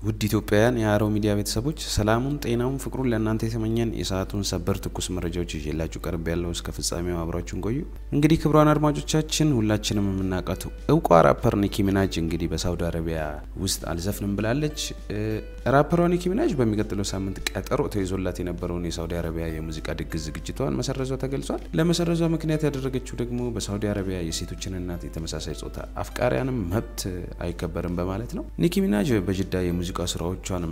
ውድ ኢትዮጵያውያን የአሮ ሚዲያ ቤተሰቦች ሰላሙን ጤናውን ፍቅሩን ለእናንተ የተመኘን የሰዓቱን ሰበር ትኩስ መረጃዎች ይዤላችሁ ቀርብ ያለው እስከ ፍጻሜው አብራችሁን ቆዩ። እንግዲህ ክብሯን አድማጮቻችን ሁላችንም የምናውቃት እውቋ ራፐር ኒኪ ሚናጅ እንግዲህ በሳውዲ አረቢያ ውስጥ አልዘፍንም ብላለች። ራፐሯ ኒኪ ሚናጅ በሚቀጥለው ሳምንት ቀጠሮ ተይዞላት የነበረውን የሳውዲ አረቢያ የሙዚቃ ድግስ ዝግጅቷን መሰረዟ ተገልጿል። ለመሰረዟ ምክንያት ያደረገችው ደግሞ በሳውዲ አረቢያ የሴቶችንና የተመሳሳይ ጾታ አፍቃሪያንም መብት አይከበርም በማለት ነው። ኒኪ ሚናጅ በጅዳ የሙዚቃ ስራዎቿን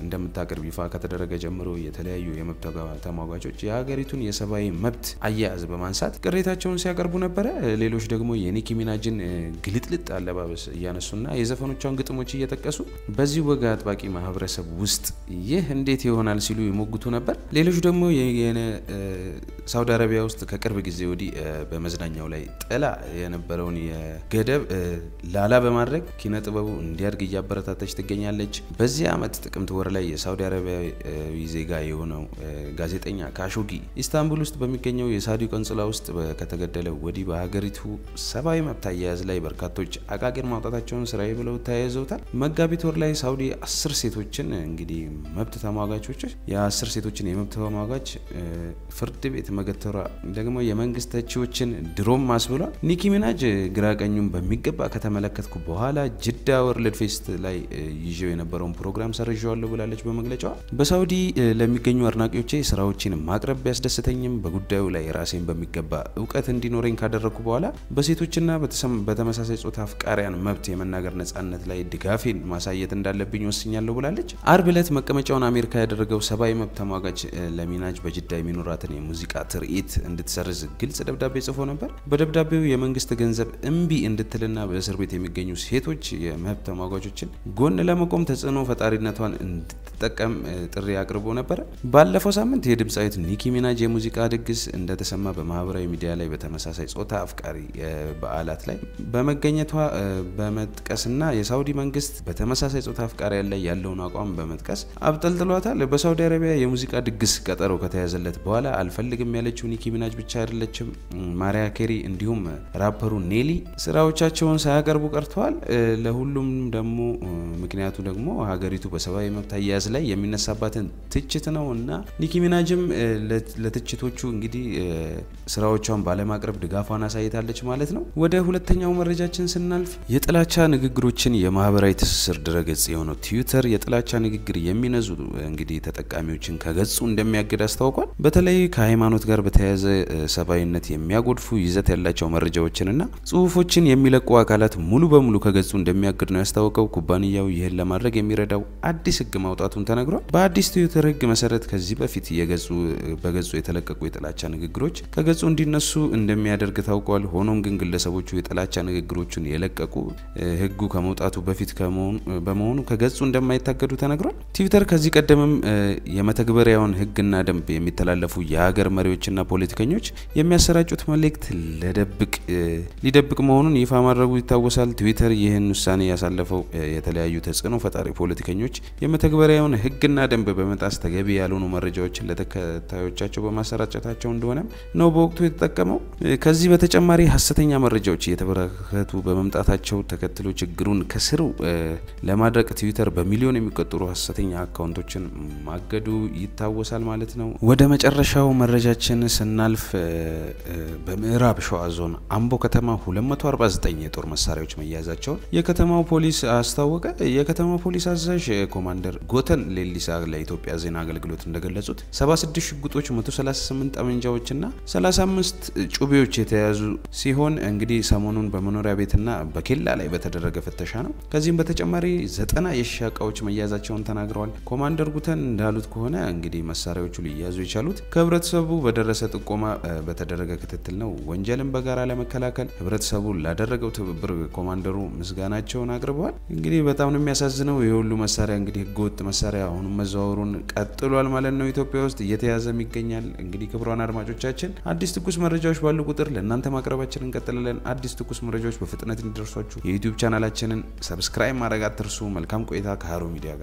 እንደምታቀርብ ይፋ ከተደረገ ጀምሮ የተለያዩ የመብት ተሟጋቾች የሀገሪቱን የሰብአዊ መብት አያያዝ በማንሳት ቅሬታቸውን ሲያቀርቡ ነበር። ሌሎች ደግሞ የኒኪ ሚናጅን ግልጥልጥ አለባበስ እያነሱና የዘፈኖቿን ግጥሞች እየጠቀሱ በዚህ ወግ አጥባቂ ማህበረሰብ ውስጥ ይህ እንዴት ይሆናል ሲሉ ይሞግቱ ነበር። ሌሎች ደግሞ ሳውዲ አረቢያ ውስጥ ከቅርብ ጊዜ ወዲህ በመዝናኛው ላይ ጥላ የነበረውን የገደብ ላላ በማድረግ ኪነ ጥበቡ እንዲያድግ እያበረታታች ትገኛለች። በዚህ አመት ጥቅምት ወር ላይ የሳውዲ አረቢያ ዜጋ የሆነው ጋዜጠኛ ካሾጊ ኢስታንቡል ውስጥ በሚገኘው የሳውዲ ቆንጽላ ውስጥ ከተገደለ ወዲህ በሀገሪቱ ሰብአዊ መብት አያያዝ ላይ በርካቶች አቃቂር ማውጣታቸውን ስራዬ ብለው ተያይዘውታል። መጋቢት ወር ላይ ሳውዲ 10 ሴቶችን እንግዲህ መብት ተሟጋቾች የ10 ሴቶችን የመብት ተሟጋች ፍርድ ቤት መገተራ ደግሞ የመንግስት ተቺዎችን ድሮም ማስብሏል። ኒኪ ሚናጅ ግራቀኙን በሚገባ ከተመለከትኩ በኋላ ጅዳ ወርልድ ፌስት ላይ ይዤው የነበረውን ፕሮግራም ሰርዣዋለሁ ብላለች በመግለጫዋ። በሳውዲ ለሚገኙ አድናቂዎቼ ስራዎችን ማቅረብ ቢያስደስተኝም በጉዳዩ ላይ ራሴን በሚገባ እውቀት እንዲኖረኝ ካደረኩ በኋላ በሴቶችና በተመሳሳይ ጾታ አፍቃሪያን መብት የመናገር ነጻነት ላይ ድጋፌን ማሳየት እንዳለብኝ ወስኛለሁ ብላለች። አርብ ዕለት መቀመጫውን አሜሪካ ያደረገው ሰብአዊ መብት ተሟጋች ለሚናጅ በጅዳ የሚኖራትን የሙዚቃ ትርኢት እንድትሰርዝ ግልጽ ደብዳቤ ጽፎ ነበር። በደብዳቤው የመንግስት ገንዘብ እምቢ እንድትልና በእስር ቤት የሚገኙ ሴቶች የመብት ተሟጋቾችን ጎን ለመቆም ተጽዕኖ ፈጣሪነቷን እንድትጠቀም ጥሪ አቅርቦ ነበር። ባለፈው ሳምንት የድምጻዊት ኒኪ ሚናጅ የሙዚቃ ድግስ እንደተሰማ በማህበራዊ ሚዲያ ላይ በተመሳሳይ ጾታ አፍቃሪ በዓላት ላይ በመገኘቷ በመጥቀስና የሳውዲ መንግስት በተመሳሳይ ጾታ አፍቃሪ ላይ ያለውን አቋም በመጥቀስ አብጠልጥሏታል። በሳውዲ አረቢያ የሙዚቃ ድግስ ቀጠሮ ከተያዘለት በኋላ አልፈልግም ያለችው ኒኪ ሚናጅ ብቻ አይደለችም። ማሪያ ኬሪ እንዲሁም ራፐሩ ኔሊ ስራዎቻቸውን ሳያቀርቡ ቀርተዋል። ለሁሉም ደግሞ ምክንያቱ ደግሞ ሀገሪቱ በሰብአዊ መብት አያያዝ ላይ የሚነሳባትን ትችት ነውና ኒኪ ሚናጅም ለትችቶቹ እንግዲህ ስራዎቿን ባለማቅረብ ድጋፏን አሳይታለች ማለት ነው። ወደ ሁለተኛው መረጃችን ስናልፍ የጥላቻ ንግግሮችን የማህበራዊ ትስስር ድረገጽ የሆነው ትዊተር የጥላቻ ንግግር የሚነዙ እንግዲህ ተጠቃሚዎችን ከገጹ እንደሚያግድ አስታውቋል። በተለይ ከሃይማኖት ጋር በተያያዘ ሰብአዊነት የሚያጎድፉ ይዘት ያላቸው መረጃዎችንና ጽሁፎችን የሚለቁ አካላት ሙሉ በሙሉ ከገጹ እንደሚያግድ ነው ያስታወቀው። ኩባንያው ይህን ለማድረግ የሚረዳው አዲስ ህግ ማውጣቱን ተነግሯል። በአዲስ ትዊተር ህግ መሰረት ከዚህ በፊት በገጹ የተለቀቁ የጥላቻ ንግግሮች ከገጹ እንዲነሱ እንደሚያደርግ ታውቋል። ሆኖም ግን ግለሰቦቹ የጥላቻ ንግግሮችን የለቀቁ ህጉ ከመውጣቱ በፊት በመሆኑ ከገጹ እንደማይታገዱ ተነግሯል። ትዊተር ከዚህ ቀደምም የመተግበሪያውን ህግና ደንብ የሚተላለፉ የሀገር መሪዎችና ፖለቲከኞች የሚያሰራጩት መልእክት ሊደብቅ መሆኑን ይፋ ማድረጉ ይታወሳል። ትዊተር ይህን ውሳኔ ያሳለፈው የተለያዩ ተጽዕኖ ፈጣሪ ፖለቲከኞች የመተግበሪያውን ህግና ደንብ በመጣስ ተገቢ ያልሆኑ መረጃዎችን ለተከታዮቻቸው በማሰራጨታቸው እንደሆነ ነው በወቅቱ የተጠቀመው። ከዚህ በተጨማሪ ሐሰተኛ መረጃዎች እየተበረከቱ በመምጣታቸው ተከትሎ ችግሩን ከስሩ ለማድረቅ ትዊተር በሚሊዮን የሚቆጠሩ ሐሰተኛ አካውንቶችን ማገዱ ይታወሳል ማለት ነው። ወደ መጨረሻው መረጃችን ስናልፍ በምዕራብ ሸዋ ዞን አምቦ ከተማ 249 የጦር መሳሪያዎች መያዛቸውን የከተማው ፖሊስ አስታወቀ። የከተማው ፖሊስ አዛዥ ኮማንደር ጎተን ሌሊሳ ለኢትዮጵያ ዜና አገልግሎት እንደገለጹት 76 ሽጉጦች፣ 138 ጠመንጃዎችና 35 ጩቤዎች የተያዙ ሲሆን እንግዲህ ሰሞኑን በመኖሪያ ቤትና በኬላ ላይ በተደረገ ፍተሻ ነው። ከዚህም በተጨማሪ 90 የሺሻ እቃዎች መያዛቸውን ተናግረዋል። ኮማንደር ጉተን እንዳሉት ከሆነ እንግዲህ መሳሪያዎቹ ሊያዙ የቻሉት ከህብረተሰቡ በደረሰ ጥቆማ በተደረገ ክትትል ነው። ወንጀልን በጋራ ለመከላከል ህብረተሰቡ ላደረገው ትብብር ኮማንደሩ ምስጋናቸውን አቅርበዋል። እንግዲህ በጣም ነው የሚያሳዝነው የሁሉ መሳሪያ እንግዲህ ህገወጥ መሳሪያ አሁንም መዘዋወሩን ቀጥሏል ማለት ነው። ኢትዮጵያ ውስጥ እየተያዘም ይገኛል። እንግዲህ ክብሯን አድማጮቻችን አዲስ ትኩስ መረጃዎች ባሉ ቁጥር ለእናንተ ማቅረባችንን እንቀጥላለን። አዲስ ትኩስ መረጃዎች በፍጥነት እንዲደርሷችሁ የዩቲዩብ ቻናላችንን ሰብስክራይብ ማድረግ አትርሱ። መልካም ቆይታ ከሃሮ ሚዲያ ጋር